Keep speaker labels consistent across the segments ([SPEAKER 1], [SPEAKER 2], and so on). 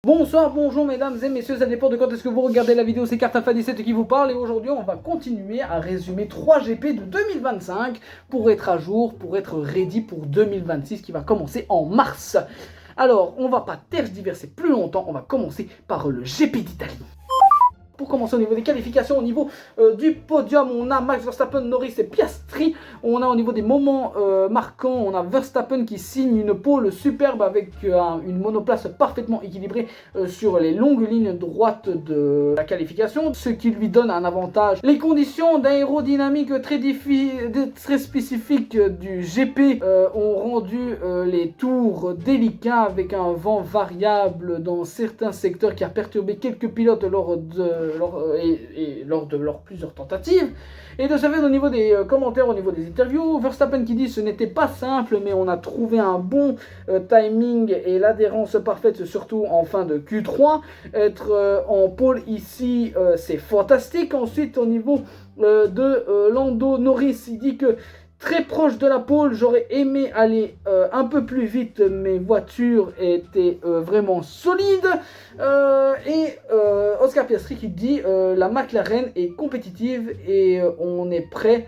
[SPEAKER 1] Bonsoir, bonjour mesdames et messieurs, ça dépend de quand est-ce que vous regardez la vidéo, c'est Cartafan17 qui vous parle et aujourd'hui on va continuer à résumer 3 GP de 2025 pour être à jour, pour être ready pour 2026 qui va commencer en mars. Alors on va pas tergiverser plus longtemps, on va commencer par le GP d'Italie. Pour commencer au niveau des qualifications, au niveau du podium, on a Max Verstappen, Norris et Piastri. On a au niveau des moments marquants, on a Verstappen qui signe une pole superbe avec une monoplace parfaitement équilibrée sur les longues lignes droites de la qualification, ce qui lui donne un avantage. Les conditions d'aérodynamique très spécifiques du GP ont rendu les tours délicats avec un vent variable dans certains secteurs qui a perturbé quelques pilotes lors de leurs plusieurs tentatives. Et de ce fait, au niveau des commentaires, au niveau des interviews, Verstappen qui dit ce n'était pas simple, mais on a trouvé un bon timing et l'adhérence parfaite, surtout en fin de Q3. Être en pole ici, c'est fantastique. Ensuite, au niveau de Lando Norris, il dit que très proche de la pole, j'aurais aimé aller un peu plus vite, mes voitures étaient vraiment solides. Oscar Piastri qui dit la McLaren est compétitive et on est prêt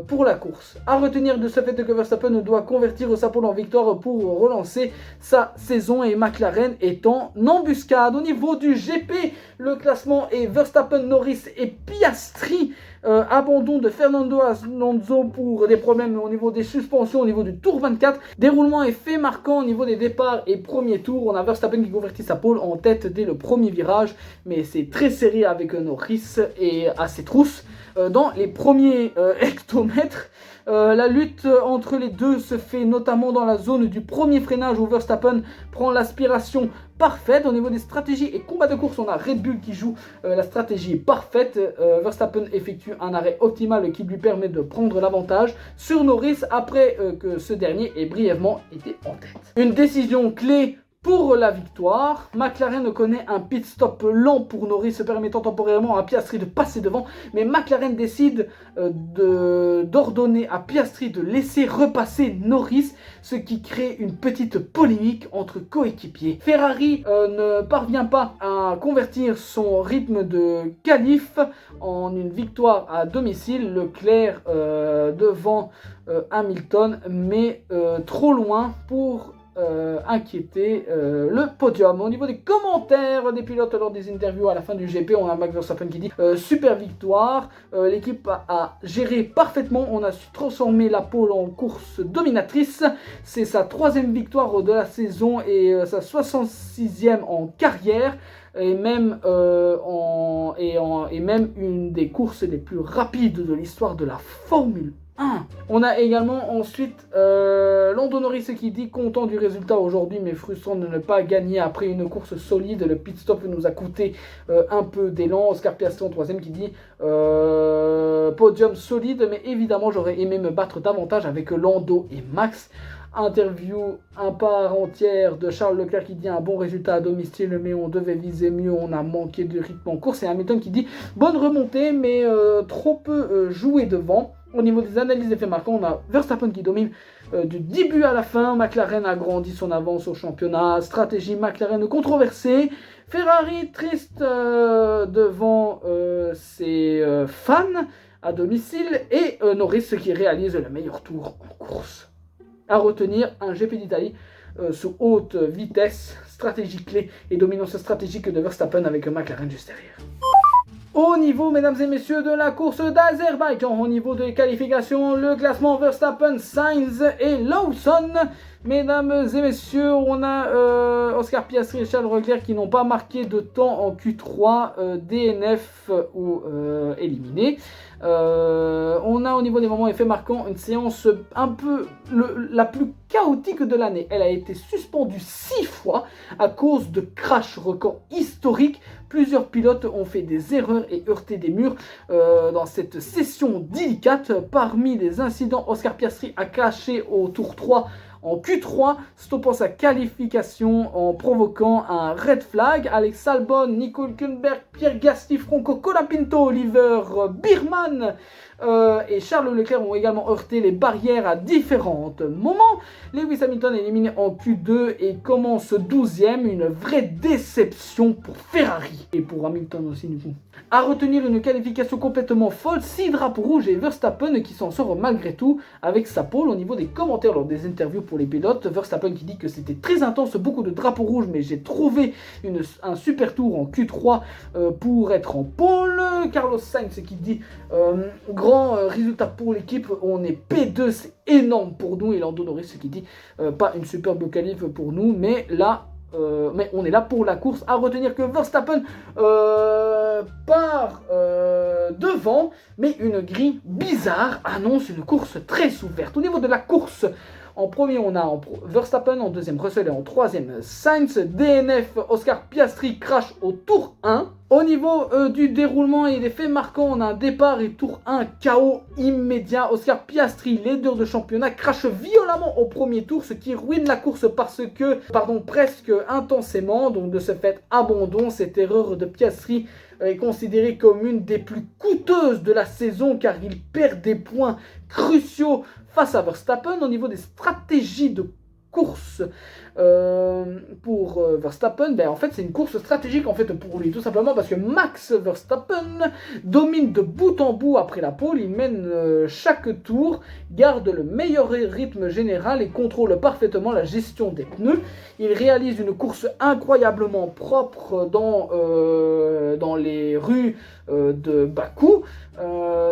[SPEAKER 1] pour la course. À retenir de ce fait que Verstappen doit convertir sa pole en victoire pour relancer sa saison et McLaren est en embuscade. Au niveau du GP, le classement est Verstappen, Norris et Piastri. Abandon de Fernando Alonso pour des problèmes au niveau des suspensions, au niveau du tour 24. Déroulement et fait marquant au niveau des départs et premier tour. On a Verstappen qui convertit sa pole en tête dès le premier virage, mais c'est très serré avec Norris et à ses trousses. Dans les premiers hectomètres, la lutte entre les deux se fait notamment dans la zone du premier freinage où Verstappen prend l'aspiration parfaite. Au niveau des stratégies et combats de course, on a Red Bull qui joue la stratégie parfaite. Verstappen effectue un arrêt optimal qui lui permet de prendre l'avantage sur Norris après que ce dernier ait brièvement été en tête. Une décision clé pour la victoire. McLaren connaît un pit stop lent pour Norris, permettant temporairement à Piastri de passer devant, mais McLaren décide d'ordonner à Piastri de laisser repasser Norris, ce qui crée une petite polémique entre coéquipiers. Ferrari ne parvient pas à convertir son rythme de qualif en une victoire à domicile. Leclerc devant Hamilton, mais trop loin pour inquiéter le podium. Au niveau des commentaires des pilotes lors des interviews à la fin du GP, on a Max Verstappen qui dit super victoire, l'équipe a géré parfaitement, on a su transformer la pole en course dominatrice, c'est sa 3e victoire de la saison et sa 66e en carrière. Et même, même une des courses les plus rapides de l'histoire de la Formule 1. On a également ensuite Lando Norris qui dit content du résultat aujourd'hui mais frustrant de ne pas gagner après une course solide. Le pit stop nous a coûté un peu d'élan. Oscar Piastri en 3e qui dit podium solide mais évidemment j'aurais aimé me battre davantage avec Lando et Max. Interview un part entière de Charles Leclerc qui dit un bon résultat à domicile mais on devait viser mieux, on a manqué de rythme en course. Et Hamilton qui dit bonne remontée mais trop peu joué devant. Au niveau des analyses d'effets marquants, on a Verstappen qui domine du début à la fin. McLaren a grandi son avance au championnat. Stratégie McLaren controversée. Ferrari triste devant ses fans à domicile. Et Norris qui réalise le meilleur tour en course. À retenir, un GP d'Italie sous haute vitesse, stratégie clé et dominance stratégique de Verstappen avec McLaren juste derrière. Au niveau, mesdames et messieurs, de la course d'Azerbaïdjan, au niveau des qualifications, le classement Verstappen, Sainz et Lawson. Mesdames et messieurs, on a Oscar Piastri et Charles Leclerc qui n'ont pas marqué de temps en Q3, DNF ou éliminés. On a au niveau des moments effets marquants une séance un peu la plus chaotique de l'année. Elle a été suspendue 6 fois à cause de crash record historique. Plusieurs pilotes ont fait des erreurs et heurté des murs dans cette session délicate. Parmi les incidents, Oscar Piastri a crashé au tour 3 en Q3, stoppant sa qualification en provoquant un red flag. Alex Albon, Nico Hülkenberg, Pierre Gasly, Franco Colapinto, Oliver Biermann et Charles Leclerc ont également heurté les barrières à différents moments. Lewis Hamilton est éliminé en Q2 et commence 12e, une vraie déception pour Ferrari et pour Hamilton aussi du coup. À retenir une qualification complètement folle, 6 drapeaux rouges et Verstappen qui s'en sort malgré tout avec sa pole. Au niveau des commentaires lors des interviews pour les pilotes, Verstappen qui dit que c'était très intense, beaucoup de drapeaux rouges, mais j'ai trouvé un super tour en Q3 pour être en pole. Carlos Sainz qui dit grand résultat pour l'équipe, on est P2, c'est énorme pour nous. Et Lando Norris qui dit pas une superbe qualif pour nous, mais là mais on est là pour la course. À retenir que Verstappen part devant, mais une grille bizarre annonce une course très ouverte. Au niveau de la course, en premier, on a Verstappen, en deuxième Russell et en troisième Sainz. DNF, Oscar Piastri crash au tour 1. Au niveau du déroulement et des faits marquants, on a un départ et tour 1 KO immédiat. Oscar Piastri, leader de championnat, crache violemment au premier tour, ce qui ruine la course presque intensément. Donc de ce fait, abandon. Cette erreur de Piastri est considérée comme une des plus coûteuses de la saison car il perd des points cruciaux face à Verstappen. Au niveau des stratégies de course pour Verstappen, en fait c'est une course stratégique en fait pour lui, tout simplement parce que Max Verstappen domine de bout en bout après la pole, il mène chaque tour, garde le meilleur rythme général et contrôle parfaitement la gestion des pneus. Il réalise une course incroyablement propre dans les rues de Bakou,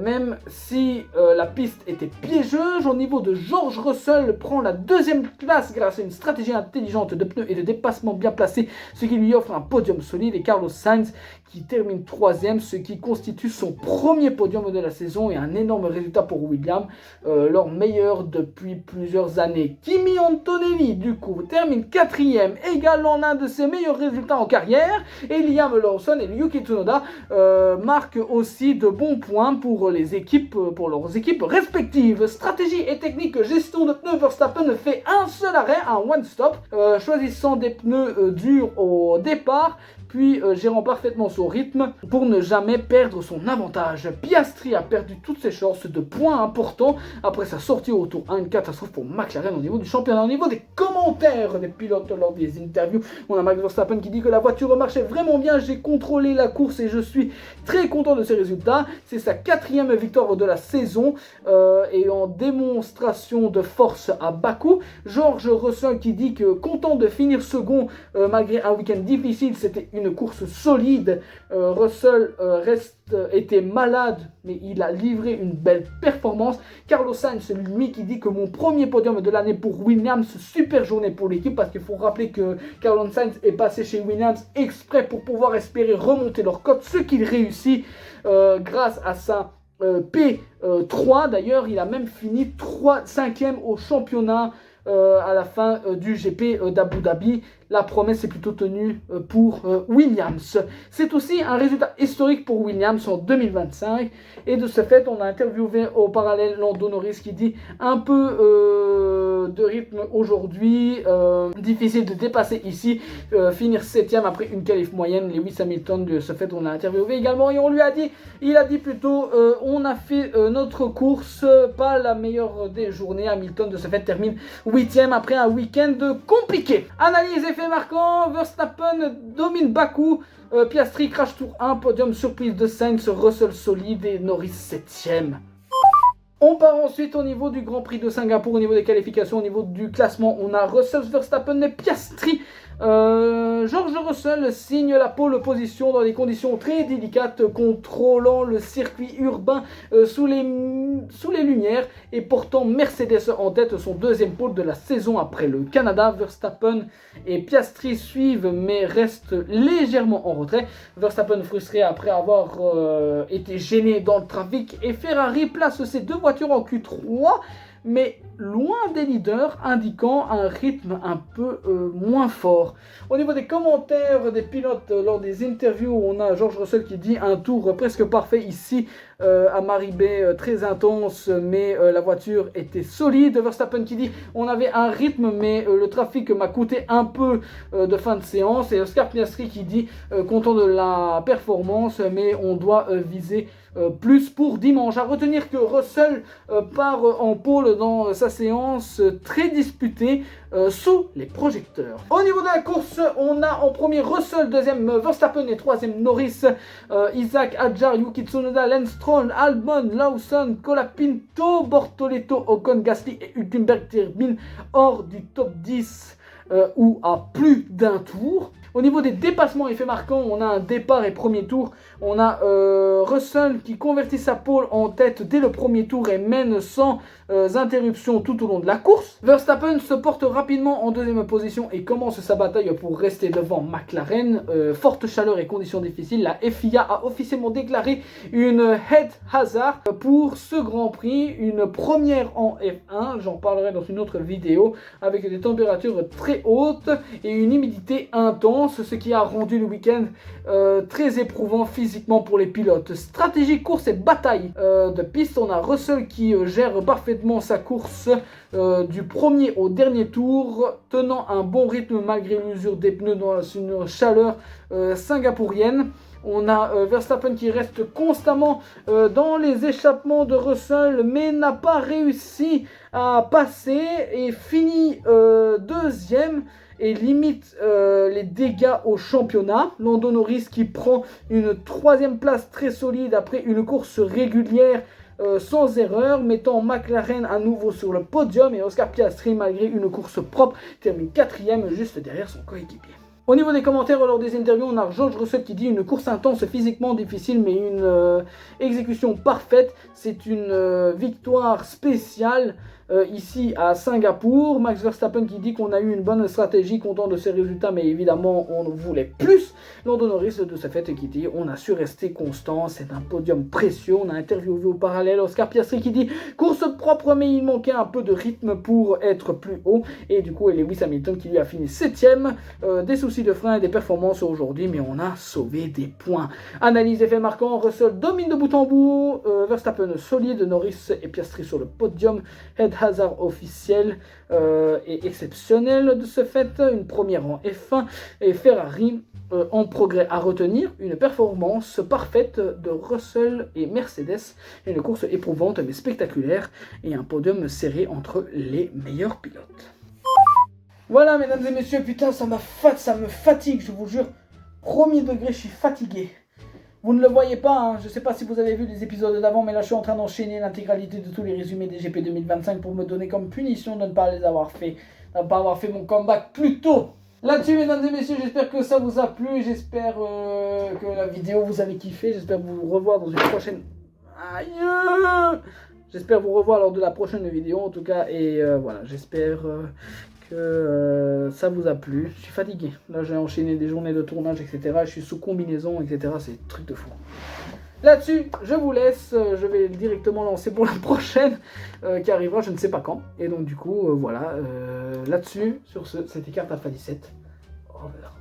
[SPEAKER 1] même si la piste était piégeuse. Au niveau de George Russell, prend la deuxième place grâce à une stratégie intelligente de pneus et de dépassement bien placé, ce qui lui offre un podium solide, et Carlos Sainz qui termine 3e, ce qui constitue son premier podium de la saison et un énorme résultat pour Williams, leur meilleur depuis plusieurs années. Kimi Antonelli du coup termine 4e, égalant l'un de ses meilleurs résultats en carrière, et Liam Lawson et Yuki Tsunoda marquent aussi de bons points pour leurs équipes respectives. Stratégie et technique gestion de pneus, Verstappen fait un seul arrêt, un one-stop, choisissant des pneus durs au départ, puis gérant parfaitement son rythme pour ne jamais perdre son avantage. Piastri a perdu toutes ses chances de points importants après sa sortie au tour 1, une catastrophe pour McLaren au niveau du championnat. Au niveau des commentaires des pilotes lors des interviews, on a Max Verstappen qui dit que la voiture marchait vraiment bien, j'ai contrôlé la course et je suis très content de ses résultats. C'est sa 4e victoire de la saison et en démonstration de force à Bakou. George Russell qui dit que content de finir second malgré un week-end difficile, c'était une course solide. Russell était malade, mais il a livré une belle performance. Carlos Sainz, lui, qui dit que mon premier podium de l'année pour Williams, super journée pour l'équipe, parce qu'il faut rappeler que Carlos Sainz est passé chez Williams exprès pour pouvoir espérer remonter leur cote, ce qu'il réussit grâce à sa P3. D'ailleurs, il a même fini 5e au championnat à la fin du GP d'Abu Dhabi. La promesse est plutôt tenue pour Williams. C'est aussi un résultat historique pour Williams en 2025. Et de ce fait, on a interviewé au parallèle Lando Norris qui dit un peu de rythme aujourd'hui. Difficile de dépasser ici. Finir 7e après une qualif moyenne. Lewis Hamilton, de ce fait, on a interviewé également. Et on lui a dit, on a fait notre course, pas la meilleure des journées. Hamilton, de ce fait, termine 8e après un week-end compliqué. Analyse effet marquant, Verstappen domine Bakou, Piastri crash tour 1, podium surprise de Sainz, Russell solide et Norris 7e. On part ensuite au niveau du Grand Prix de Singapour, au niveau des qualifications, au niveau du classement, on a Russell, Verstappen et Piastri. George Russell signe la pole position dans des conditions très délicates, contrôlant le circuit urbain sous les lumières et portant Mercedes en tête, son deuxième pole de la saison après le Canada. Verstappen et Piastri suivent mais restent légèrement en retrait. Verstappen frustré après avoir été gêné dans le trafic, et Ferrari place ses deux voitures en Q3. mais loin des leaders, indiquant un rythme un peu moins fort. Au niveau des commentaires des pilotes lors des interviews, on a George Russell qui dit un tour presque parfait ici à Maribé, très intense, mais la voiture était solide. Verstappen qui dit on avait un rythme, mais le trafic m'a coûté un peu de fin de séance. Et Oscar Piastri qui dit content de la performance, mais on doit viser plus pour dimanche. À retenir que Russell part en pôle dans sa séance très disputée sous les projecteurs. Au niveau de la course, on a en premier Russell, deuxième Verstappen et troisième Norris, Isaac, Hadjar, Yuki Tsunoda, Lance Stroll, Albon, Lawson, Colapinto, Bortoleto, Ocon, Gasly et Hülkenberg terminent hors du top 10 ou à plus d'un tour. Au niveau des dépassements effets marquants, on a un départ et premier tour. On a Russell qui convertit sa pole en tête dès le premier tour et mène sans interruption tout au long de la course. Verstappen se porte rapidement en deuxième position et commence sa bataille pour rester devant McLaren. Forte chaleur et conditions difficiles, la FIA a officiellement déclaré une head hazard pour ce Grand Prix, une première en F1, j'en parlerai dans une autre vidéo, avec des températures très hautes et une humidité intense, ce qui a rendu le week-end très éprouvant physiquement pour les pilotes. Stratégie, course et bataille de piste, on a Russell qui gère parfaitement sa course du premier au dernier tour, tenant un bon rythme malgré l'usure des pneus dans une chaleur singapourienne. On a Verstappen qui reste constamment dans les échappements de Russell, mais n'a pas réussi à passer et finit deuxième et limite les dégâts au championnat. Lando Norris qui prend une troisième place très solide après une course régulière sans erreur, mettant McLaren à nouveau sur le podium, et Oscar Piastri, malgré une course propre, termine quatrième juste derrière son coéquipier. Au niveau des commentaires lors des interviews, on a George Russell qui dit une course intense, physiquement difficile, mais une exécution parfaite. C'est une victoire spéciale ici à Singapour. Max Verstappen qui dit qu'on a eu une bonne stratégie, content de ses résultats, mais évidemment on voulait plus. Lando Norris de ce fait qui dit on a su rester constant, c'est un podium précieux. On a interviewé au parallèle Oscar Piastri qui dit course propre, mais il manquait un peu de rythme pour être plus haut. Et du coup Lewis Hamilton qui lui a fini 7ème, des soucis de frein et des performances aujourd'hui, mais on a sauvé des points. Analyse effet marquant, Russell domine de bout en bout, Verstappen solide, Norris et Piastri sur le podium. Head hazard officiel et exceptionnel de ce fait, une première en F1, et Ferrari en progrès à retenir, une performance parfaite de Russell et Mercedes, une course éprouvante mais spectaculaire et un podium serré entre les meilleurs pilotes. Voilà mesdames et messieurs, putain ça me fatigue, je vous jure, premier degré, je suis fatigué. Vous ne le voyez pas, hein. Je ne sais pas si vous avez vu les épisodes d'avant, mais là je suis en train d'enchaîner l'intégralité de tous les résumés des GP 2025 pour me donner comme punition de ne pas les avoir fait, de ne pas avoir fait mon comeback plus tôt. Là-dessus mesdames et messieurs, j'espère que ça vous a plu, j'espère que la vidéo vous avez kiffé, j'espère vous revoir dans une prochaine... Aïe, j'espère vous revoir lors de la prochaine vidéo en tout cas, et voilà, j'espère que ça vous a plu. Je suis fatigué, là j'ai enchaîné des journées de tournage etc, je suis sous combinaison etc, c'est un truc de fou. Là-dessus, je vous laisse, je vais directement lancer pour la prochaine qui arrivera je ne sais pas quand, et donc du coup voilà, là-dessus, sur ce, c'était Carte Alpha 17, au revoir.